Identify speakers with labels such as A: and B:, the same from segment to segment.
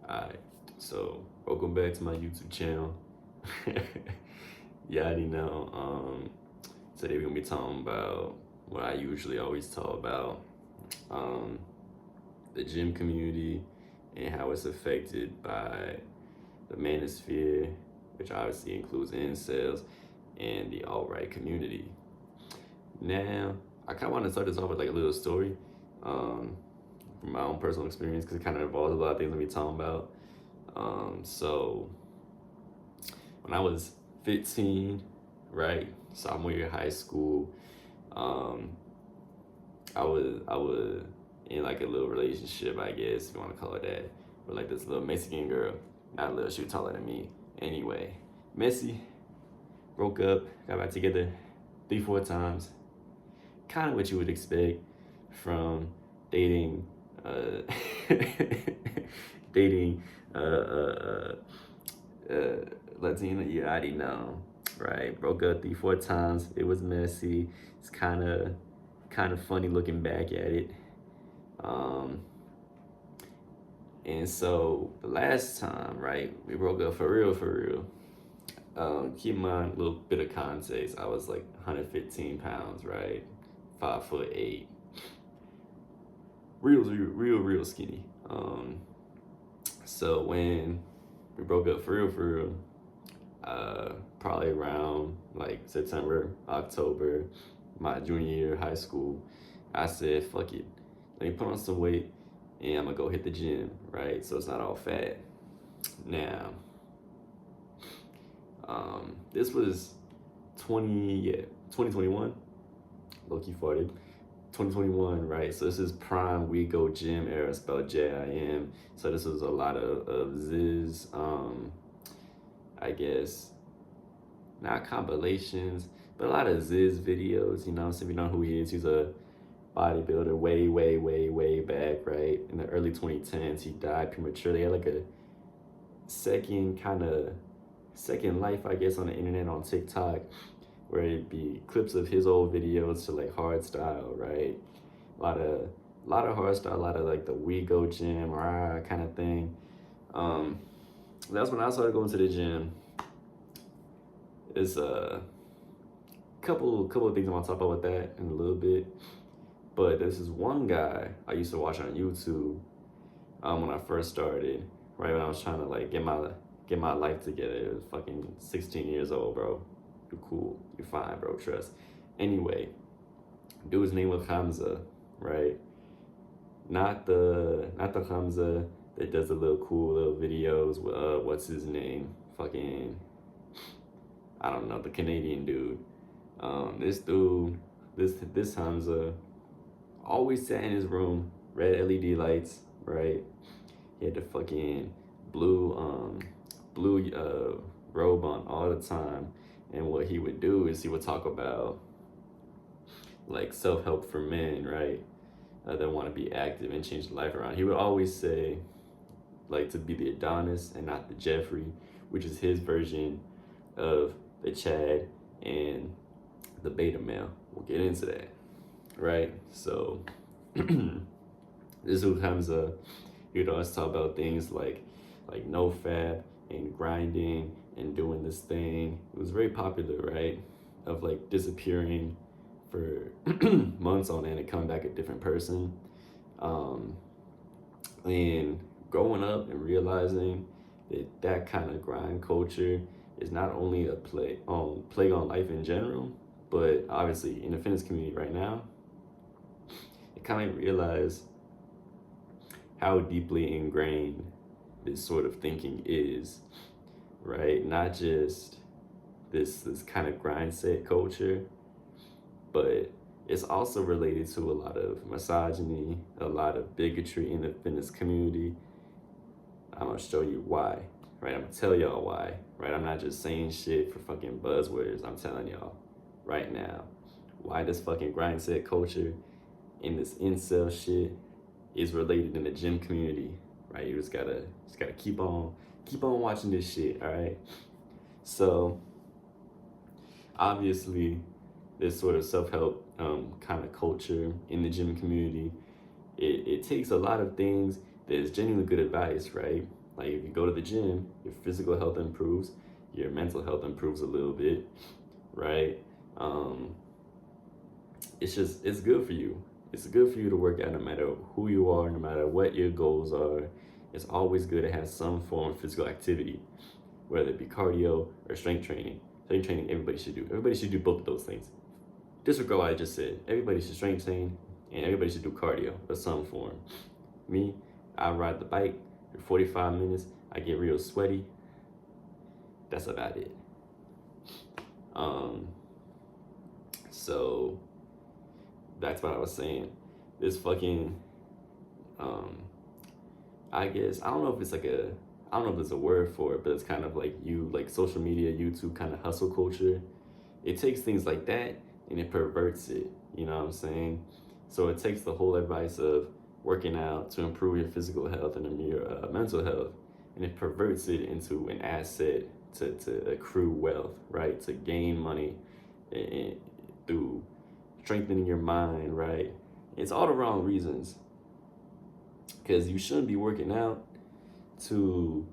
A: Alright, so welcome back to my YouTube channel. You already know. Today we're gonna be talking about what I usually always talk about, um, the gym community and how it's affected by the Manosphere, which obviously includes incels and the alt-right community. Now, I kind of want to start this off with like a little story, from my own personal experience, because it kind of involves a lot of things that we talking about. So when I was 15, right, sophomore year of high school, um, I was in like a little relationship, I guess if you want to call it that, with like this little Mexican girl. Not little, she was taller than me. Anyway, messy, broke up, got back together 3-4 times. Kind of what you would expect from dating, dating, uh, uh, uh, Latina. You already know, right? Broke up 3-4 times. It was messy. It's kind of funny looking back at it. And so the last time, right, we broke up for real, for real. Keep in mind a little bit of context. I was like 115 pounds, right? 5'8". Real skinny. So when we broke up for real, probably around like September, October, my junior year of high school, I said, fuck it. Let me put on some weight and I'm gonna go hit the gym, right? So it's not all fat. Now, this was 2021, low-key farted. 2021, right? So this is prime We Go Gym era, spelled JIM. So this was a lot of Ziz, I guess, not compilations, but a lot of Ziz videos, you know, so if you know who he is, he's a bodybuilder way back, right? In the early 2010s, he died prematurely. He had like a second life, I guess, on the internet, on TikTok, where it'd be clips of his old videos to like hard style, right? A lot of hard style, a lot of like the We Go Gym or kind of thing. That's when I started going to the gym. It's a couple of things I want to talk about with that in a little bit. But this is one guy I used to watch on YouTube when I first started, right when I was trying to like get my life together. It was fucking 16 years old, bro. You're cool, you're fine, bro, trust. Anyway, dude's name was Hamza, right? Not the Hamza that does the little cool little videos with what's his name? Fucking, I don't know, the Canadian dude. This dude, this Hamza, always sat in his room, red LED lights, right? He had the fucking blue robe on all the time. And what he would do is he would talk about like self-help for men, right? That want to be active and change their life around. He would always say like to be the Adonis and not the Jeffrey, which is his version of the Chad and the beta male. We'll get into that, right? So this who comes he would always talk about things like no fab and grinding and doing this thing. It was very popular, right? Of like disappearing for months on end and coming back a different person. And growing up and realizing that kind of grind culture is not only a plague on life in general, but obviously in the fitness community right now, it kind of realized how deeply ingrained this sort of thinking is, right? Not just this kind of grind set culture, but it's also related to a lot of misogyny, a lot of bigotry in the fitness community. I'm gonna show you why, right? I'm gonna tell y'all why, right? I'm not just saying shit for fucking buzzwords. I'm telling y'all right now why this fucking grind set culture and this incel shit is related in the gym community, right? You just gotta keep on watching this shit, all right? So obviously this sort of self-help kind of culture in the gym community, it takes a lot of things that is genuinely good advice, right? Like if you go to the gym, your physical health improves, your mental health improves a little bit, right? Um, it's good for you. It's good for you to work out no matter who you are, no matter what your goals are. It's always good to have some form of physical activity, whether it be cardio or strength training. Strength training, everybody should do. Everybody should do both of those things. Disregard what I just said. Everybody should strength train and everybody should do cardio of some form. Me, I ride the bike for 45 minutes. I get real sweaty. That's about it. So that's what I was saying. This fucking, I guess, I don't know if it's like I don't know if there's a word for it, but it's kind of like like social media, YouTube kind of hustle culture. It takes things like that and it perverts it, you know what I'm saying? So it takes the whole advice of working out to improve your physical health and your mental health, and it perverts it into an asset to accrue wealth, right? To gain money and through strengthening your mind, right? It's all the wrong reasons, because you shouldn't be working out to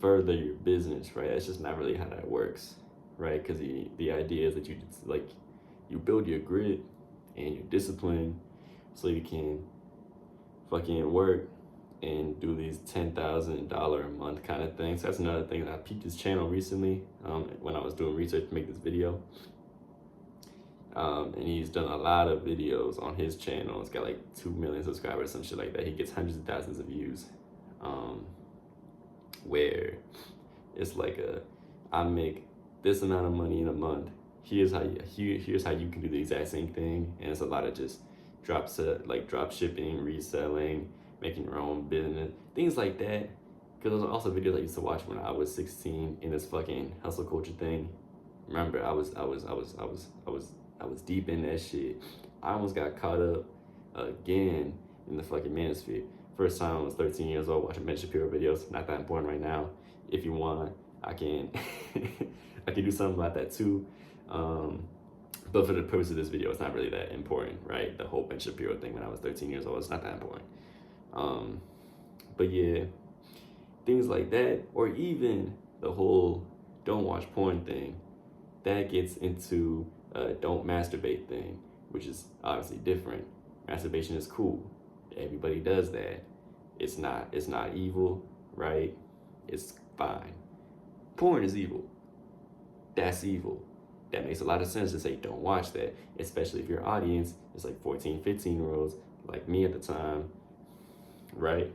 A: further your business, right? That's just not really how that works, right? Because the idea is that you just, like, you build your grit and your discipline so you can fucking work and do these $10,000 a month kind of things. So that's another thing. I peeped his channel recently when I was doing research to make this video. And he's done a lot of videos on his channel. It's got like 2 million subscribers, some shit like that. He gets hundreds of thousands of views. Where it's like I make this amount of money in a month. Here's how you can do the exact same thing, and it's a lot of just drop shipping, reselling, making your own business, things like that. Because those are also videos I used to watch when I was 16 in this fucking hustle culture thing. Remember, I was deep in that shit. I almost got caught up again in the fucking Manosphere. First time I was 13 years old watching Ben Shapiro videos. Not that important right now. If you want, I can I can do something about that too. But for the purpose of this video, it's not really that important, right? The whole Ben Shapiro thing when I was 13 years old, it's not that important. But yeah, things like that, or even the whole don't watch porn thing, that gets into don't masturbate thing, which is obviously different. Masturbation is cool. Everybody does that. It's not evil, right? It's fine. Porn is evil. That's evil. That makes a lot of sense to say don't watch that, especially if your audience is like 14, 15-year-olds like me at the time, right?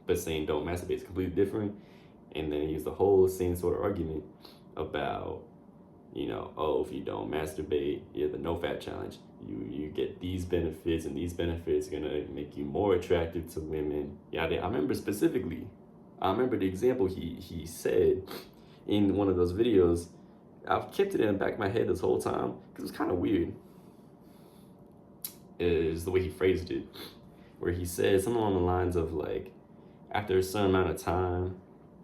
A: But saying don't masturbate is completely different. And then use the whole same sort of argument about, if you don't masturbate, the no fat challenge. You get these benefits, and these benefits are gonna make you more attractive to women. Yeah, I remember specifically. I remember the example he said in one of those videos. I've kept it in the back of my head this whole time because it was kind of weird. Is the way he phrased it, where he said something along the lines of like, after a certain amount of time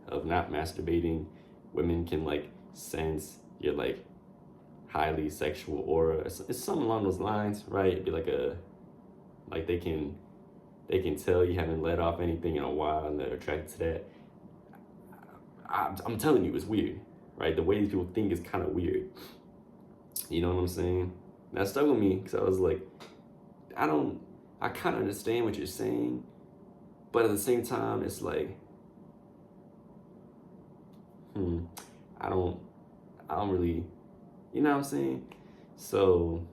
A: of not masturbating, women can like sense your like highly sexual aura. It's something along those lines, right? It'd be like they can tell you haven't let off anything in a while and they're attracted to that. I'm telling you, it's weird, right? The way these people think is kind of weird. You know what I'm saying? That stuck with me because I was like, I kind of understand what you're saying, but at the same time, it's like, I don't really, you know what I'm saying? So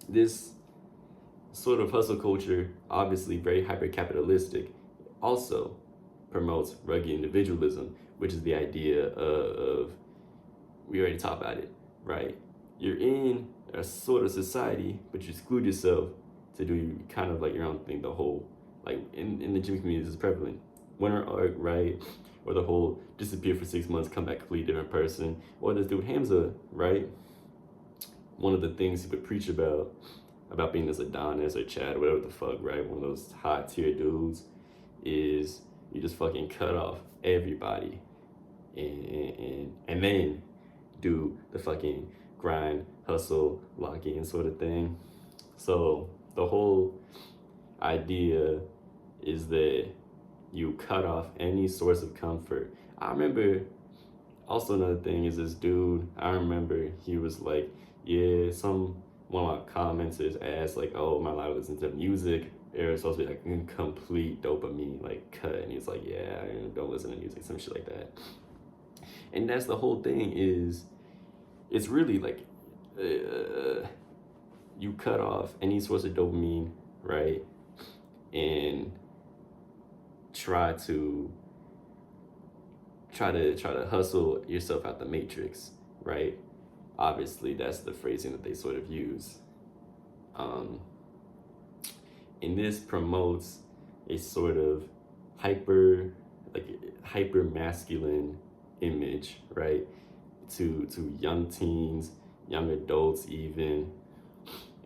A: this sort of hustle culture, obviously very hyper-capitalistic, also promotes rugged individualism, which is the idea of we already talked about it, right? You're in a sort of society, but you exclude yourself to do kind of like your own thing. The whole, like in the gym community, this is prevalent. Winter arc, right? Or the whole disappear for 6 months, come back completely different person. Or this dude Hamza, right? One of the things he would preach about being this Adonis or Chad, whatever the fuck, right? One of those hot tier dudes, is you just fucking cut off everybody and then do the fucking grind, hustle, lock in sort of thing. So the whole idea is that You cut off any source of comfort. I remember also another thing is this dude, I remember he was like, yeah, one of my commenters asked like, oh, am I allowed to listen to music? It was supposed to be like a complete dopamine like cut, and he's like, yeah, don't listen to music, some shit like that. And that's the whole thing is, it's really like, you cut off any source of dopamine, right? And try to hustle yourself out the matrix, right? Obviously, that's the phrasing that they sort of use. And this promotes a sort of hyper masculine image, right? To young teens, young adults even.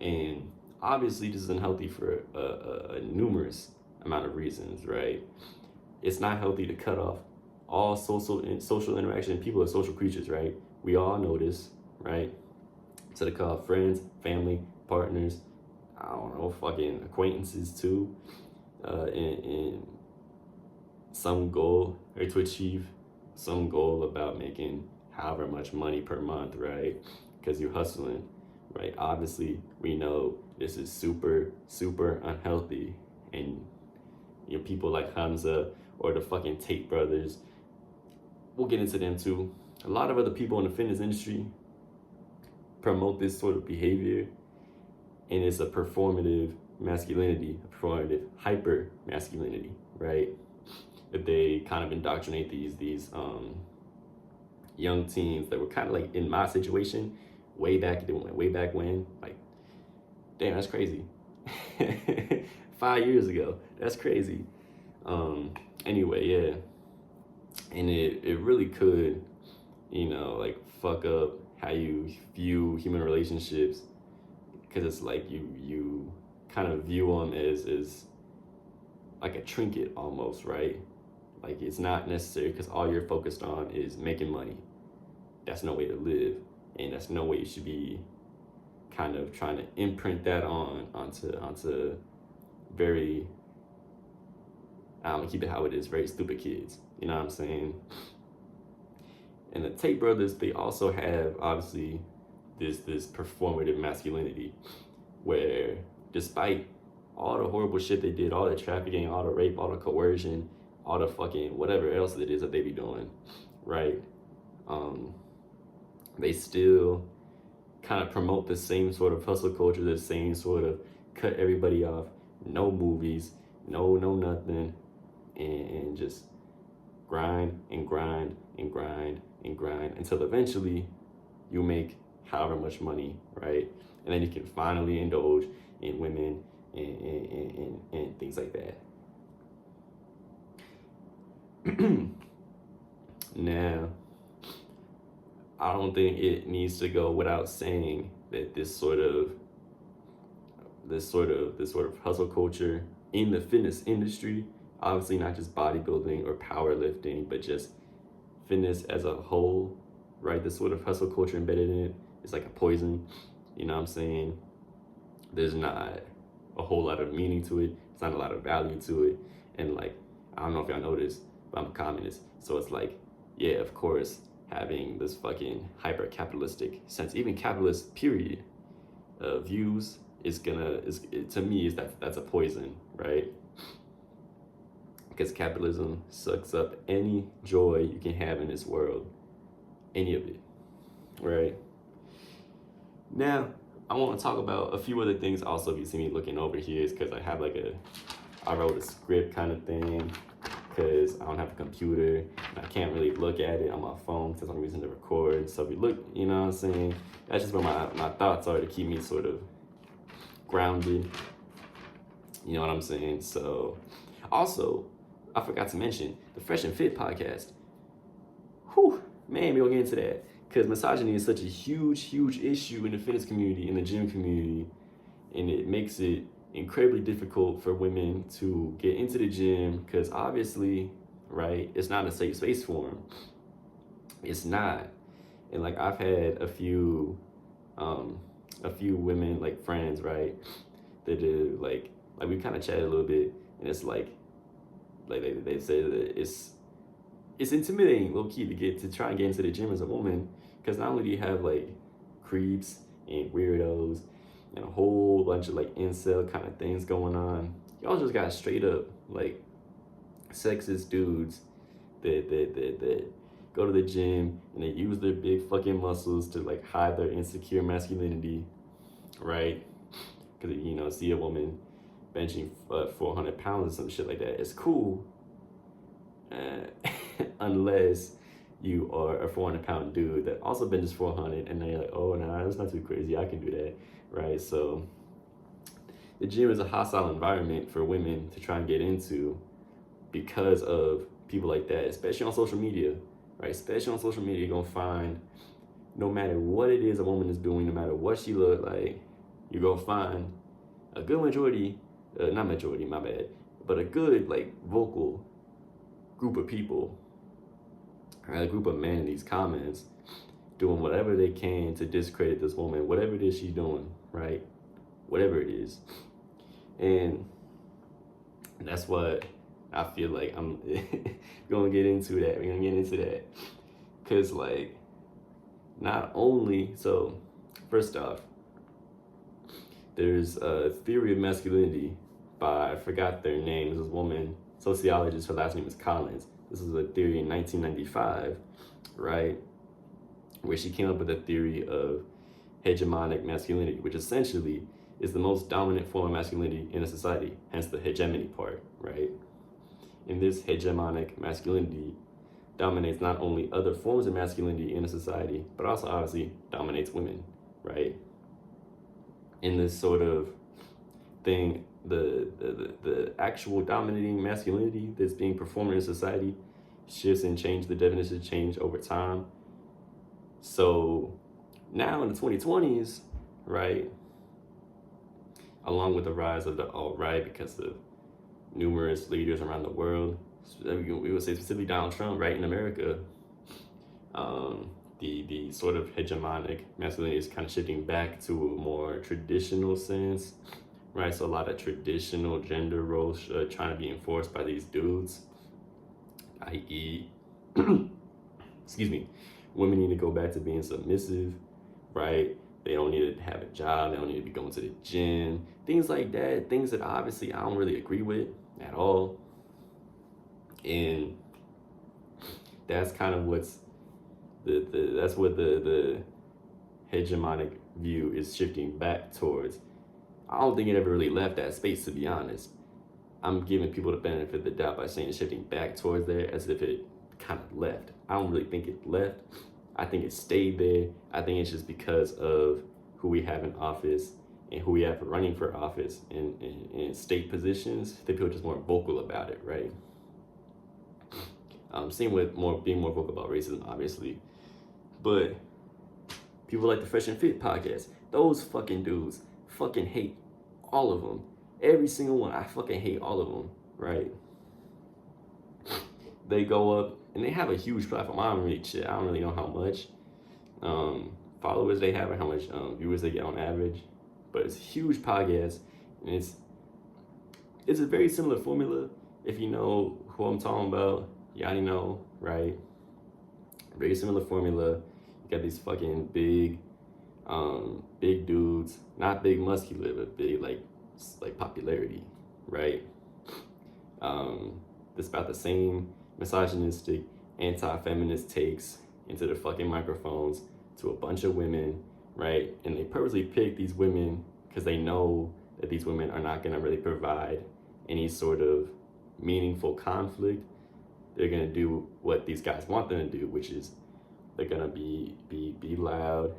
A: And obviously this is unhealthy for a numerous amount of reasons, right? It's not healthy to cut off all social interaction. People are social creatures, right? We all know this, right? So they call friends, family, partners, I don't know, fucking acquaintances too, and some goal or to achieve some goal about making however much money per month, right? Because you're hustling, right? Obviously, we know this is super, super unhealthy. And people like Hamza or the fucking Tate brothers, we'll get into them too. A lot of other people in the fitness industry promote this sort of behavior, and it's a performative masculinity, a performative hyper masculinity, right? That they kind of indoctrinate these young teens that were kind of like in my situation way back when, like, damn, that's crazy. 5 years ago, that's crazy. Anyway, yeah, and it really could, like, fuck up how you view human relationships, because it's like you kind of view them as like a trinket almost, right? Like, it's not necessary, because all you're focused on is making money. That's no way to live, and that's no way you should be kind of trying to imprint that onto very, keep it how it is, very stupid kids. You know what I'm saying? And the Tate brothers, they also have obviously this performative masculinity, where despite all the horrible shit they did, all the trafficking, all the rape, all the coercion, all the fucking whatever else it is that they be doing, right? They still kind of promote the same sort of hustle culture, the same sort of cut everybody off, no movies, no nothing, and just grind and grind and grind and grind until eventually you make however much money, right? And then you can finally indulge in women and things like that. Now, I don't think it needs to go without saying that this sort of hustle culture in the fitness industry, obviously not just bodybuilding or powerlifting, but just fitness as a whole, right? This sort of hustle culture embedded in it is like a poison. You know what I'm saying? There's not a whole lot of meaning to it. It's not a lot of value to it. And like, I don't know if y'all know this, but I'm a communist. So it's like, yeah, of course, having this fucking hyper capitalistic sense, even capitalist period, views to me that's a poison, right? Because capitalism sucks up any joy you can have in this world, any of it, right? Now, I want to talk about a few other things. Also, if you see me looking over here, is because I have I wrote a script kind of thing, because I don't have a computer and I can't really look at it on my phone, because that's one reason to record. So if you look, you know what I'm saying, that's just where my thoughts are, to keep me sort of grounded. You know what I'm saying? So, also, I forgot to mention the Fresh and Fit podcast. Whew, man, we'll get into that, because misogyny is such a huge issue in the fitness community, in the gym community, and it makes it incredibly difficult for women to get into the gym, because obviously, right, it's not a safe space for them. It's not. And like, I've had a few women, like friends, right, that do like we kind of chatted a little bit, and it's like like they say that it's intimidating, low key, to try and get into the gym as a woman, because not only do you have like creeps and weirdos and a whole bunch of like incel kind of things going on, y'all just got straight up like sexist dudes that go to the gym and they use their big fucking muscles to like hide their insecure masculinity, right? Because see a woman benching 400 pounds or some shit like that, it's cool, unless you are a 400-pound dude that also benches 400, and then you're like, oh, nah, that's not too crazy, I can do that, right? So the gym is a hostile environment for women to try and get into because of people like that, especially on social media, right? Especially on social media, you're gonna find, no matter what it is a woman is doing, no matter what she look like, you're gonna find a good majority, not majority, my bad, but a good like vocal group of people, right? A group of men in these comments doing whatever they can to discredit this woman, whatever it is she's doing, right? Whatever it is. And that's what I feel like I'm gonna get into that. We're gonna get into that. Cause like, not only, so first off, there's a theory of masculinity by, I forgot their name, this woman, sociologist, her last name is Collins. This is a theory in 1995, right? Where she came up with a theory of hegemonic masculinity, which essentially is the most dominant form of masculinity in a society, hence the hegemony part, right? And this hegemonic masculinity dominates not only other forms of masculinity in a society, but also obviously dominates women, right? In this sort of thing, the actual dominating masculinity that's being performed in society shifts and change, the definitions change over time. So now in the 2020s, right, along with the rise of the alt-right because of numerous leaders around the world, we would say specifically Donald Trump, right, in America, the sort of hegemonic masculinity is kind of shifting back to a more traditional sense, right? So a lot of traditional gender roles trying to be enforced by these dudes, i.e., excuse me, women need to go back to being submissive, right? They don't need to have a job. They don't need to be going to the gym. Things like that. Things that obviously I don't really agree with at all. And that's kind of what's that's what the hegemonic view is shifting back towards. I don't think it ever really left that space, to be honest. I'm giving people the benefit of the doubt by saying it's shifting back towards there as if it kind of left. I don't really think it left. I think it stayed there. I think it's just because of who we have in office and who we have running for office in state positions. That people are just more vocal about it, right? Same with being more vocal about racism, obviously. But people like the Fresh and Fit podcast, those fucking dudes fucking hate all of them. Every single one, I fucking hate all of them, right? They go up and they have a huge platform. I don't really know how much followers they have or how much viewers they get on average, but it's a huge podcast, and it's a very similar formula. If you know who I'm talking about, you already know, right? Very similar formula. You got these fucking big dudes, not big muscular, but big like popularity, right? It's about the same misogynistic, anti-feminist takes into the fucking microphones to a bunch of women, right? And they purposely pick these women because they know that these women are not going to really provide any sort of meaningful conflict. They're going to do what these guys want them to do, which is they're going to be loud.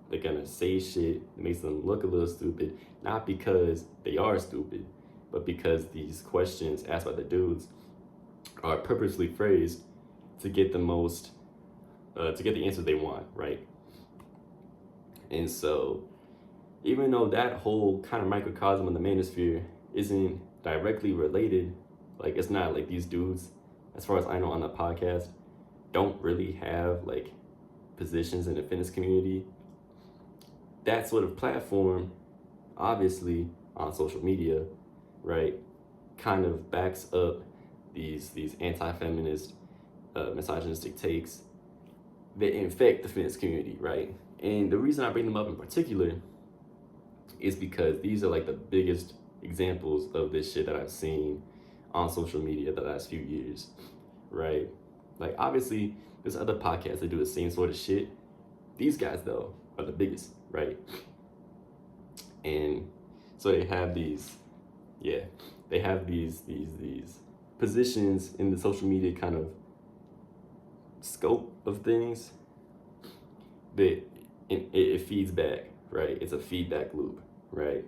A: They're going to say shit that makes them look a little stupid, not because they are stupid, but because these questions asked by the dudes are purposely phrased to get the most, to get the answer they want, right? And so, even though that whole kind of microcosm of the Manosphere isn't directly related, like it's not like these dudes, as far as I know on the podcast, don't really have like positions in the fitness community. That sort of platform, obviously on social media, right, kind of backs up these anti-feminist, misogynistic takes that infect the fitness community, right? And the reason I bring them up in particular is because these are like the biggest examples of this shit that I've seen on social media the last few years, right? Like, obviously, there's other podcasts that do the same sort of shit. These guys, though, are the biggest, right? And so they have these, yeah, they have these positions in the social media kind of scope of things that it feeds back, right? It's a feedback loop, right?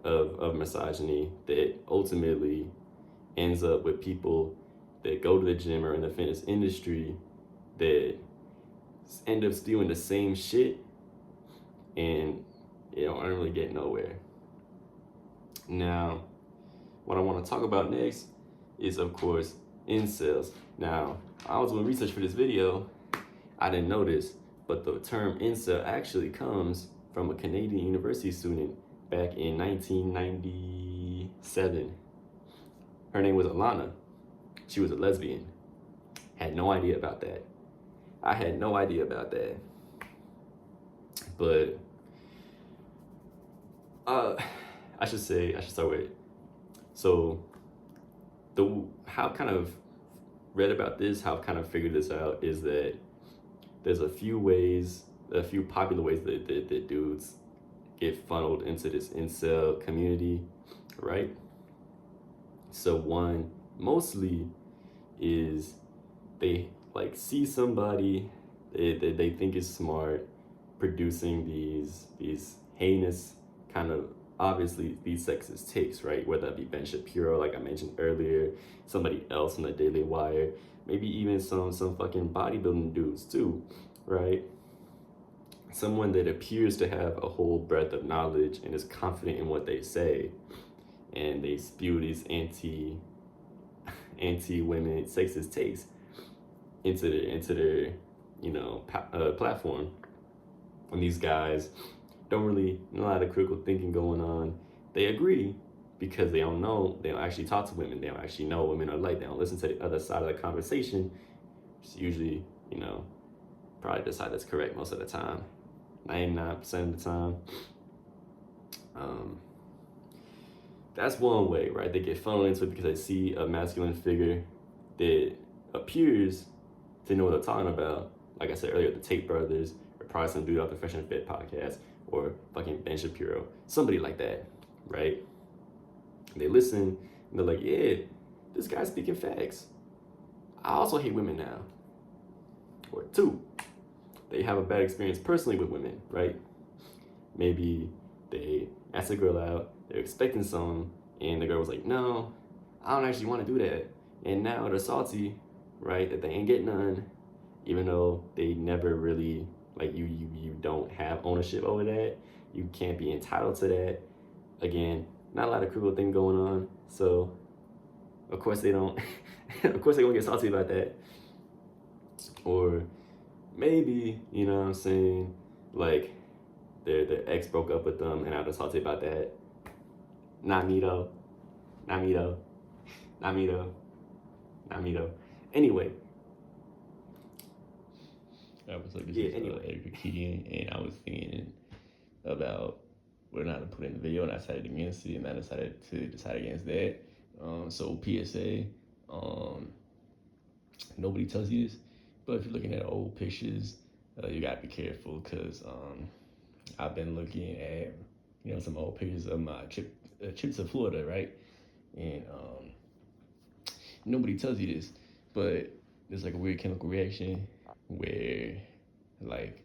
A: Of misogyny that ultimately ends up with people that go to the gym or in the fitness industry that end up doing the same shit and aren't really getting nowhere. Now, what I want to talk about next is, of course, incels. Now, I was doing research for this video. I didn't know this, but the term incel actually comes from a Canadian university student back in 1997. Her name was Alana. She was a lesbian. Had no idea about that. I had no idea about that. But I should start with. So how I've kind of read about this, how I've kind of figured this out is that there's a few popular ways that dudes get funneled into this incel community, right? So one mostly is they like see somebody they think is smart producing these heinous kind of obviously these sexist takes, right? Whether it be Ben Shapiro, like I mentioned earlier, somebody else on the Daily Wire, maybe even some fucking bodybuilding dudes too, right? Someone that appears to have a whole breadth of knowledge and is confident in what they say, and they spew these anti-women sexist takes into their platform. And these guys don't really know a lot of critical thinking going on. They agree because they don't actually talk to women. They don't actually know what women are like. They don't listen to the other side of the conversation. It's usually, probably the side that's correct most of the time. 99% of the time. That's one way, right? They get funneled into it because they see a masculine figure that appears to know what they're talking about. Like I said earlier, the Tate brothers, or probably some dude off the Fresh and Fit podcast, or fucking Ben Shapiro, somebody like that, right? They listen and they're like, yeah, this guy's speaking facts. I also hate women now. Or two, they have a bad experience personally with women, right? Maybe they asked a girl out, they're expecting something, and the girl was like, no, I don't actually want to do that. And now they're salty, right, that they ain't getting none, even though they never really, like, you don't have ownership over that. You can't be entitled to that. Again, not a lot of critical thing going on, so of course they don't, of course they're gonna get salty about that. Or maybe, you know what I'm saying, like, their ex broke up with them and now they're salty about that. Not me though. Anyway.
B: I was like, this is Edgar Keegan, and I was thinking about whether or not to put in the video, and I decided against it, and I decided to decide against that. So PSA, nobody tells you this, but if you're looking at old pictures, you gotta be careful because I've been looking at some old pictures of my trips to Florida, right? And nobody tells you this, but there's like a weird chemical reaction where like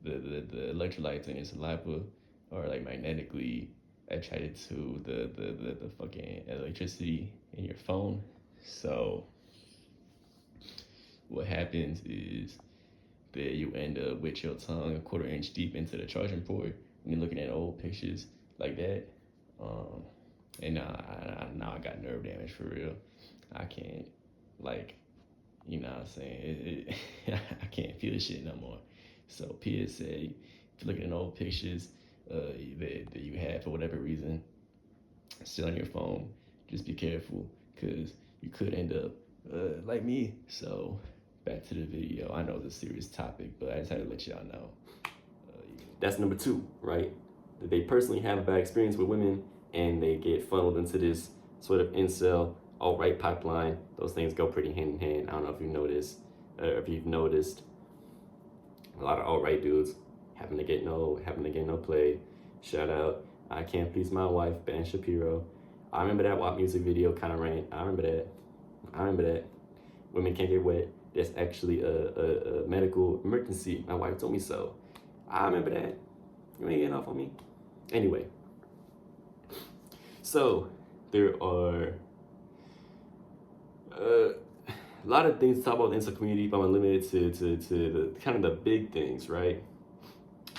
B: the electrolytes in your saliva are like magnetically attracted to the fucking electricity in your phone. So what happens is that you end up with your tongue a quarter inch deep into the charging port when you're looking at old pictures like that. And now I got nerve damage for real. I can't, like, you know what I'm saying? I can't feel this shit no more. So PSA, if you're looking at old pictures that you have for whatever reason still on your phone, just be careful because you could end up like me. So back to the video. I know it's a serious topic, but I just had to let y'all know.
A: That's number two, right? That they personally have a bad experience with women and they get funneled into this sort of incel alt-right pipeline. Those things go pretty hand in hand. I don't know if you noticed, if you've noticed a lot of alt-right dudes having to get no play. Shout out, I Can't Please My Wife, Ben Shapiro. I remember that WAP music video kind of ran. I remember that. Women can't get wet. There's actually a medical emergency. My wife told me so. I remember that. You ain't getting off on me. Anyway, so there are a lot of things to talk about the incel community, but I'm limited to the kind of the big things, right?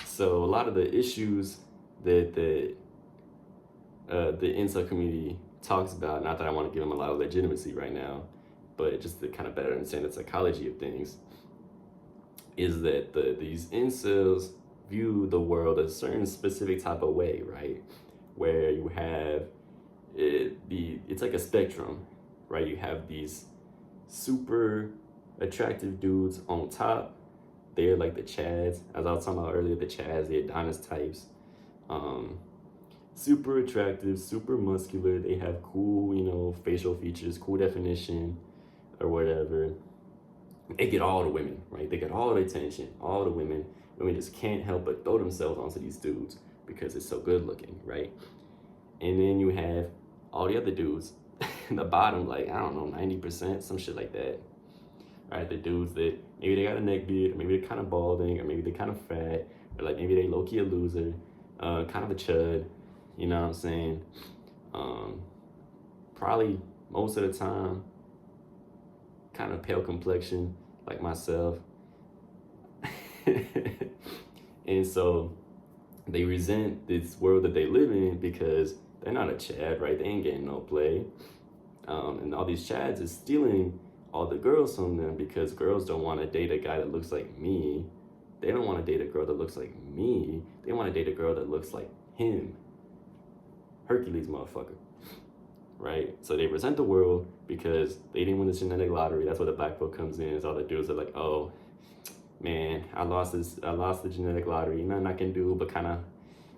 A: So a lot of the issues that the incel community talks about, not that I want to give them a lot of legitimacy right now, but just to kind of better understand the psychology of things, is that these incels view the world a certain specific type of way, right? Where you have it's like a spectrum, right? You have these super attractive dudes on top. They're like the Chads, as I was talking about earlier, the Chads, the Adonis types. Super attractive, super muscular. They have cool, facial features, cool definition, or whatever. They get all the women, right? They get all the attention, all the women. Women just can't help but throw themselves onto these dudes because it's so good looking, right? And then you have all the other dudes in the bottom, like, I don't know, 90%, some shit like that. Right? The dudes that maybe they got a neck beard, or maybe they're kind of balding, or maybe they're kind of fat, or like maybe they low-key a loser, kind of a chud, you know what I'm saying? Probably most of the time, kind of pale complexion, like myself. And so they resent this world that they live in because they're not a Chad, right? They ain't getting no play. And all these Chads is stealing all the girls from them because girls don't want to date a guy that looks like me. They don't want to date a girl that looks like me. They want to date a girl that looks like him. Hercules motherfucker. Right? So they resent the world because they didn't win this genetic lottery. That's where the black book comes in. Is all the dudes are like, oh, man, I lost the genetic lottery. Nothing I can do but kind of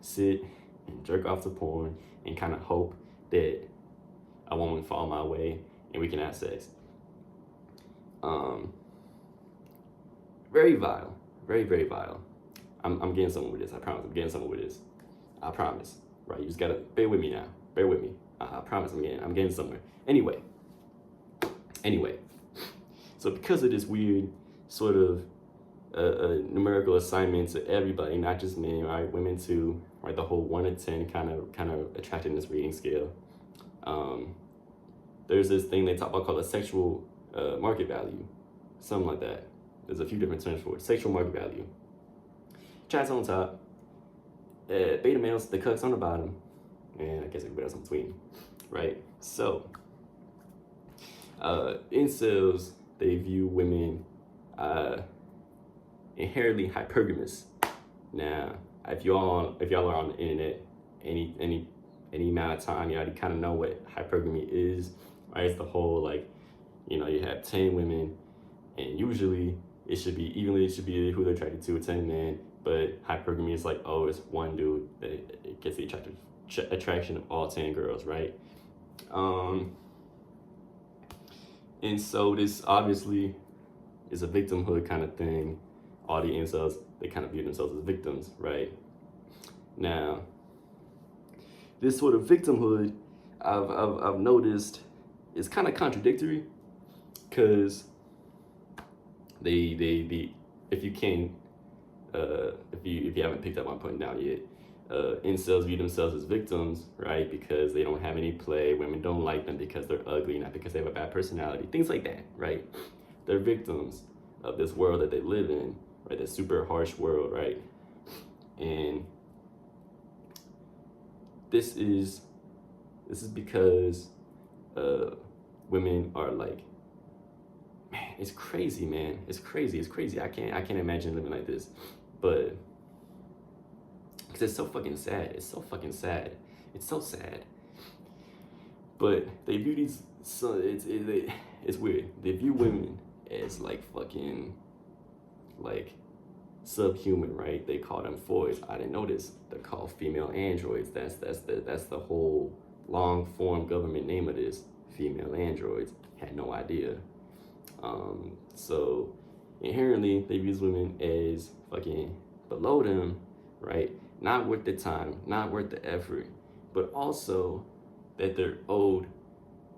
A: sit and jerk off to porn and kind of hope that a woman fall my way and we can have sex. Very vile. Very, very vile. I'm getting somewhere with this. I promise. I'm getting somewhere with this. I promise. Right? You just gotta bear with me now. Bear with me. I promise I'm getting somewhere. Anyway. So because of this weird sort of numerical assignment to everybody, not just men, right? Women too, right? The whole 1 to 10 kind of attractiveness rating scale. There's this thing they talk about called a sexual market value, something like that. There's a few different terms for it. Sexual market value. Chats on top, beta males, the cucks on the bottom, and I guess everybody else in between, right? So, incels, they view women inherently hypergamous. Now, if y'all are on the internet, any amount of time, you already kind of know what hypergamy is, right? It's the whole like, you have 10 women, and usually it should be who they're attracted to, 10 men. But hypergamy is like, oh, it's one dude that it gets the attraction of all 10 girls, right? And so this obviously is a victimhood kind of thing. All the incels, they kind of view themselves as victims, right? Now, this sort of victimhood, I've noticed, is kind of contradictory, because they if you haven't picked up on putting down yet, incels view themselves as victims, right? Because they don't have any play. Women don't like them because they're ugly, not because they have a bad personality. Things like that, right? They're victims of this world that they live in, right? This super harsh world, right? And this is because women are like, man, it's crazy, man. It's crazy. I can't imagine living like this, but because it's so fucking sad. It's so sad. But they view So it's weird. They view women as like fucking like subhuman, right? They call them foids. I didn't know this. They're called female androids. That's the whole long form government name of this. Female androids. Had no idea. So inherently they view women as fucking below them, right? Not worth the time, not worth the effort, but also that they're owed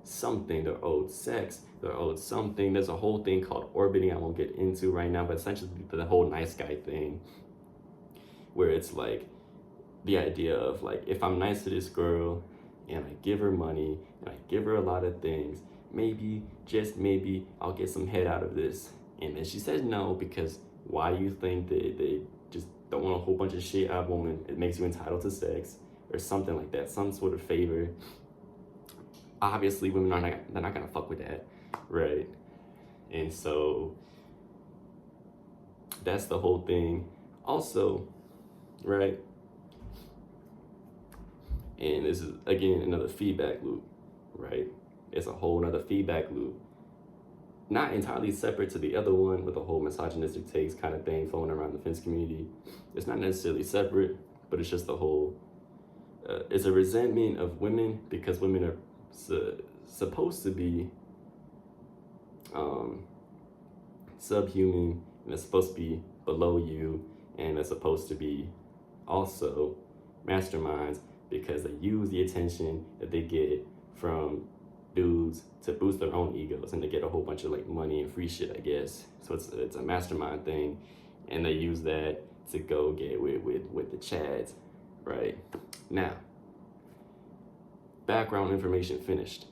A: something. They're owed sex. They're owed something. There's a whole thing called orbiting I won't get into right now, but essentially the whole nice guy thing, where it's like the idea of like, if I'm nice to this girl and I give her money and I give her a lot of things, maybe, just maybe, I'll get some head out of this. And then she says no, because why do you think they just don't want a whole bunch of shit out of a woman? It makes you entitled to sex or something like that, some sort of favor. Obviously, women are not, they're not gonna fuck with that, right? And so that's the whole thing. Also, right? And this is again another feedback loop, right? It's a whole other feedback loop. Not entirely separate to the other one with the whole misogynistic takes kind of thing flowing around the fence community. It's not necessarily separate, but it's just the whole, it's a resentment of women because women are supposed to be subhuman, and they're supposed to be below you, and they're supposed to be also masterminds because they use the attention that they get from dudes to boost their own egos and to get a whole bunch of like money and free shit, I guess. So it's a mastermind thing, and they use that to go get with the chads, right? Now, background information finished.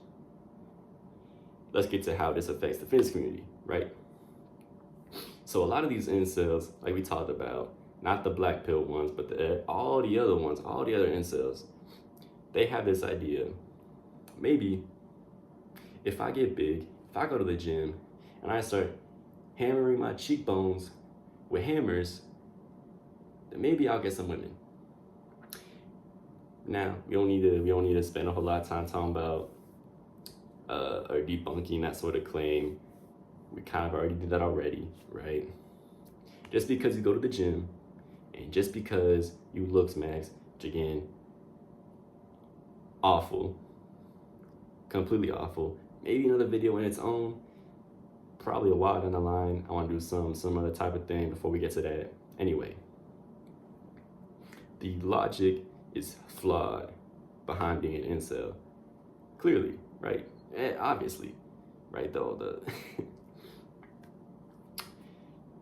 A: Let's get to how this affects the fitness community, right? So a lot of these incels, like we talked about, not the black pill ones, but all the other ones, all the other incels, they have this idea, maybe if I get big, if I go to the gym and I start hammering my cheekbones with hammers, then maybe I'll get some women. Now, we don't need to spend a whole lot of time talking about or debunking that sort of claim. We kind of already did that already, right? Just because you go to the gym and just because you look max, which again, awful, completely awful. Maybe another video in its own, probably a while down the line. I want to do some other type of thing before we get to that. Anyway, the logic is flawed behind being an incel. Clearly, right? Obviously, right? Though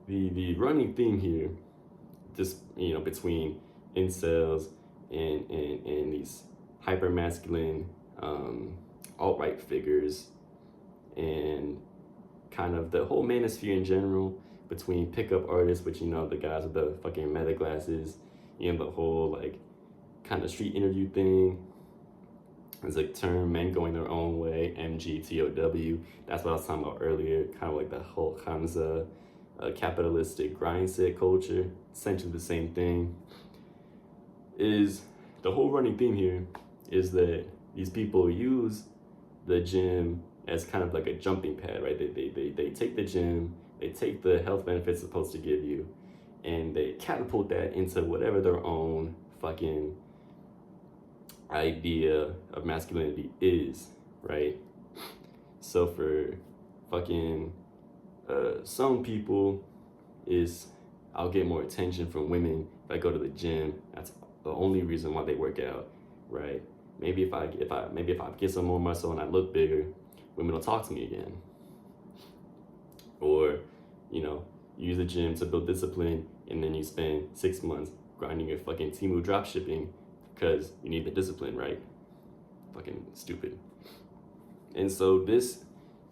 A: the running theme here, just between incels and these hyper masculine alt-right figures, and kind of the whole manosphere in general, between pickup artists, which the guys with the fucking meta glasses, the whole like kind of street interview thing. It's a term, men going their own way, MGTOW. That's what I was talking about earlier, kind of like the whole Hamza capitalistic grind set culture. Essentially the same thing. Is the whole running theme here is that these people use the gym as kind of like a jumping pad, right? They take the gym, they take the health benefits it's supposed to give you, and they catapult that into whatever their own fucking idea of masculinity is, right? So for fucking some people is, I'll get more attention from women if I go to the gym. That's the only reason why they work out, right? Maybe if I get some more muscle and I look bigger, women will talk to me again. Or, use the gym to build discipline, and then you spend 6 months grinding your fucking Temu drop shipping because you need the discipline, right? Fucking stupid. And so this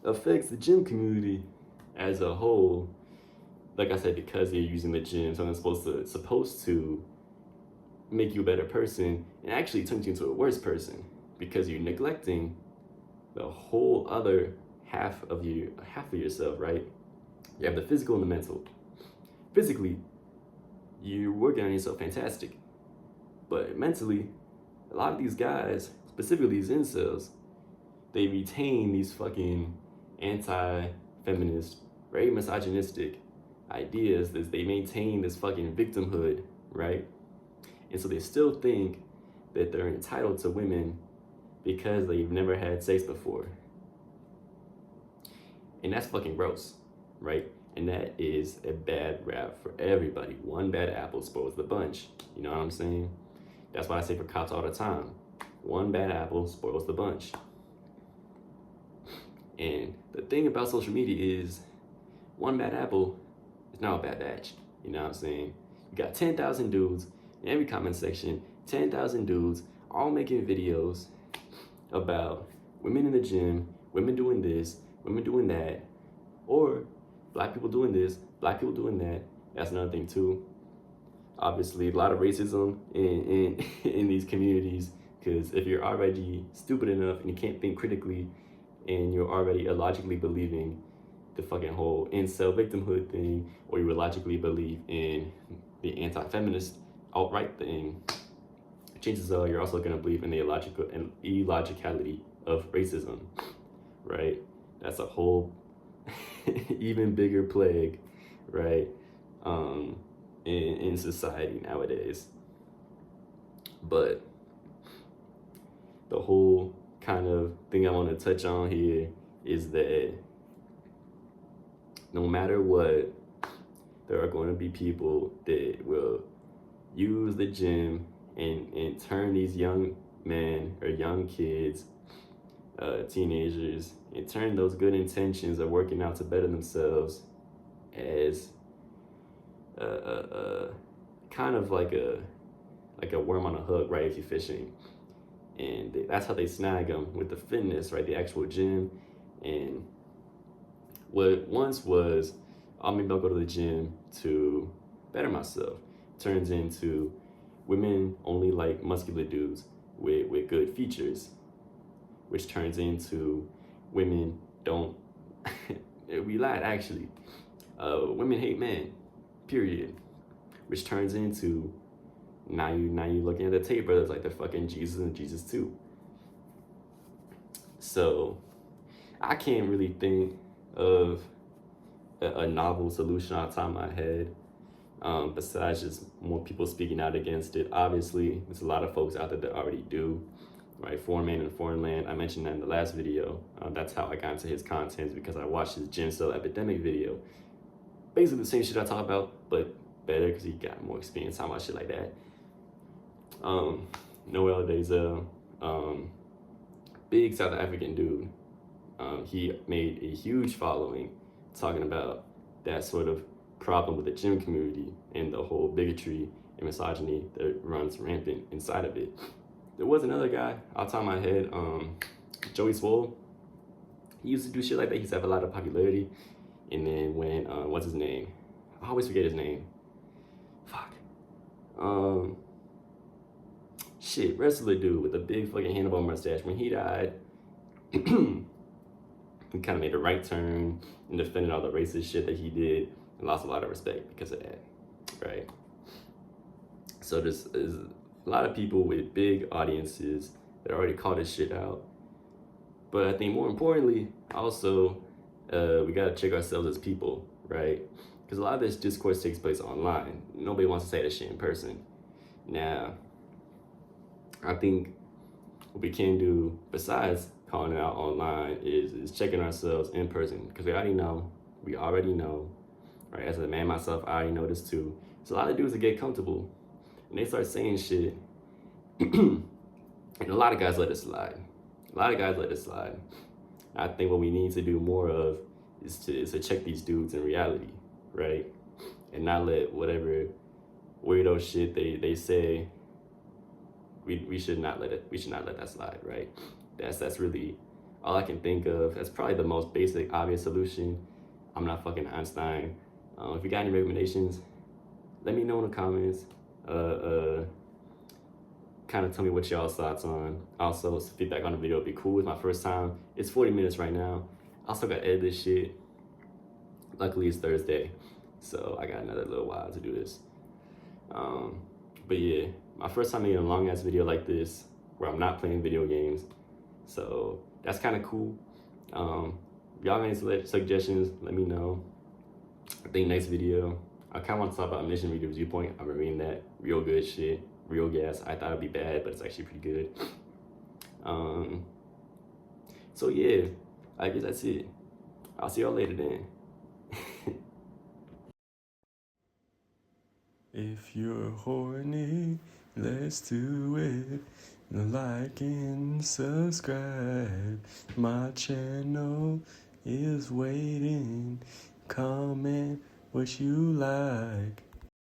A: affects the gym community as a whole. Like I said, because you're using the gym, something's supposed to make you a better person, and actually turns you into a worse person because you're neglecting the whole other half of yourself, right? You have the physical and the mental. Physically, you're working on yourself fantastic, but mentally, a lot of these guys, specifically these incels, they retain these fucking anti-feminist, very misogynistic ideas. They maintain this fucking victimhood, right? And so they still think that they're entitled to women because they've never had sex before. And that's fucking gross, right? And that is a bad rap for everybody. One bad apple spoils the bunch. You know what I'm saying? That's why I say for cops all the time. One bad apple spoils the bunch. And the thing about social media is one bad apple is not a bad batch. You know what I'm saying? You got 10,000 dudes in every comment section, 10,000 dudes all making videos about women in the gym, women doing this, women doing that, or black people doing this, black people doing that. That's another thing too. Obviously, a lot of racism in these communities, because if you're already stupid enough and you can't think critically and you're already illogically believing the fucking whole incel victimhood thing, or you illogically believe in the anti-feminist alt-right thing, chances are you're also going to believe in the illogicality of racism, right? That's a whole even bigger plague, right? In society nowadays. But the whole kind of thing I want to touch on here is that no matter what, there are going to be people that will use the gym and turn these young men or young kids, teenagers, and turn those good intentions of working out to better themselves as kind of like a worm on a hook, right? If you're fishing, and that's how they snag them with the fitness, right? The actual gym. And what once was, oh, maybe I'll go to the gym to better myself, turns into women only like muscular dudes with good features, which turns into women don't, we lied actually, women hate men, period, which turns into now you looking at the Tate brothers like they're fucking Jesus and Jesus too. So I can't really think of a novel solution off the top of my head, besides just more people speaking out against it. Obviously, there's a lot of folks out there that already do, right? Foreign Man in a Foreign Land, I mentioned that in the last video. That's how I got into his content, because I watched his Gymcels epidemic video. Basically the same shit I talk about, but better because he got more experience talking about shit like that. Noel Dazel, big South African dude. He made a huge following talking about that sort of problem with the gym community and the whole bigotry and misogyny that runs rampant inside of it. There was another guy off the top of my head, Joey Swole. He used to do shit like that. He used to have a lot of popularity. And then when, what's his name? I always forget his name. Fuck. Shit, wrestler dude with a big fucking handlebar mustache. When he died, he kind of made a right turn and defended all the racist shit that he did and lost a lot of respect because of that, right? So there's a lot of people with big audiences that already call this shit out. But I think more importantly, also, we gotta check ourselves as people, right? Because a lot of this discourse takes place online. Nobody wants to say that shit in person. Now, I think what we can do besides calling it out online is checking ourselves in person, because we already know, right? As a man myself, I already know this too. So a lot of dudes that get comfortable and they start saying shit, and a lot of guys let it slide. I think what we need to do more of is to check these dudes in reality, right? And not let whatever weirdo shit they say, we should not let that slide, right? That's really all I can think of. That's probably the most basic, obvious solution. I'm not fucking Einstein. If you got any recommendations, let me know in the comments. Kind of tell me what y'all's thoughts on. Also, feedback on the video would be cool. It's my first time. It's 40 minutes right now. I also got to edit this shit. Luckily, it's Thursday, so I got another little while to do this. But yeah, my first time making a long ass video like this, where I'm not playing video games. So that's kind of cool. Y'all have any suggestions? Let me know. I think next video, I kind of want to talk about Mission Reader Viewpoint. I've been reading that. Real good shit. Real gas. I thought it'd be bad, but it's actually pretty good. So yeah, I guess that's it. I'll see y'all later then. If you're horny, let's do it. Like and subscribe. My channel is waiting. Comment what you like.